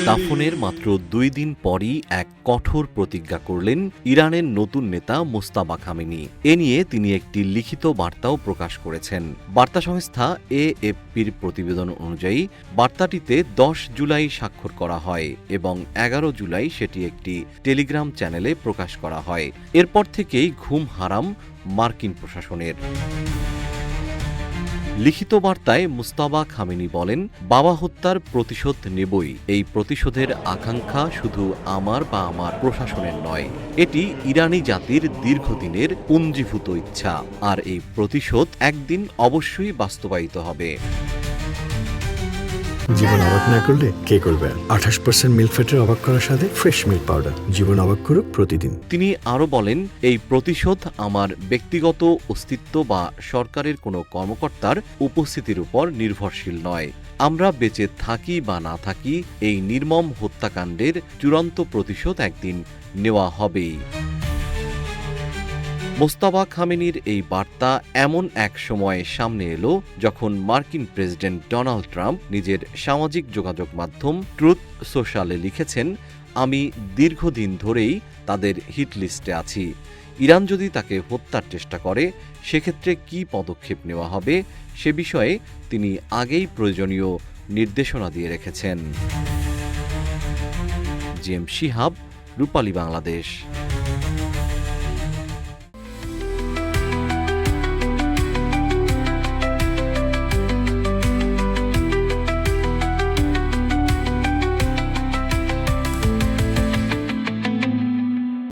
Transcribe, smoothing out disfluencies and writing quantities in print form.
দাফনের মাত্র 2 দিন পরই এক কঠোর প্রতিজ্ঞা করলেন ইরানের নতুন নেতা মোস্তাফা খামেনি। এ নিয়ে তিনি একটি লিখিত বার্তাও প্রকাশ করেছেন। বার্তা সংস্থা এএফপির প্রতিবেদন অনুযায়ী বার্তাটিতে 10 জুলাই স্বাক্ষর করা হয় এবং 11 জুলাই সেটি একটি টেলিগ্রাম চ্যানেলে প্রকাশ করা হয়। এরপর থেকেই ঘুম হারাম মার্কিন প্রশাসনের। লিখিত বার্তায় মুস্তাফা খামেনি বলেন, বাবা হত্যার প্রতিশোধ নেবই। এই প্রতিশোধের আকাঙ্ক্ষা শুধু আমার বা আমার প্রশাসনের নয়, এটি ইরানি জাতির দীর্ঘদিনের পুঞ্জীভূত ইচ্ছা, আর এই প্রতিশোধ একদিন অবশ্যই বাস্তবায়িত হবে। জীবন অবাক না করলে কে করবে? 28% মিল্ক ফ্যাটের অবাক করার সাথে ফ্রেশ মিল্ক পাউডার। জীবন অবাক করুক প্রতিদিন। তিনি আরও বলেন, এই প্রতিশোধ আমার ব্যক্তিগত অস্তিত্ব বা সরকারের কোনো কর্মকর্তার উপস্থিতির উপর নির্ভরশীল নয়। আমরা বেঁচে থাকি বা না থাকি, এই নির্মম হত্যাকাণ্ডের চূড়ান্ত প্রতিশোধ একদিন নেওয়া হবেই। মোস্তাফা খামেনির এই বার্তা এমন এক সময়ে সামনে এলো যখন মার্কিন প্রেসিডেন্ট ডোনাল্ড ট্রাম্প নিজের সামাজিক যোগাযোগ মাধ্যম ট্রুথ সোশ্যালে লিখেছেন, আমি দীর্ঘদিন ধরেই তাদের হিট লিস্টে আছি। ইরান যদি তাকে হত্যার চেষ্টা করে সেক্ষেত্রে কী পদক্ষেপ নেওয়া হবে সে বিষয়ে তিনি আগেই প্রয়োজনীয় নির্দেশনা দিয়ে রেখেছেন। জিএম শিহাব, রূপালী বাংলাদেশ।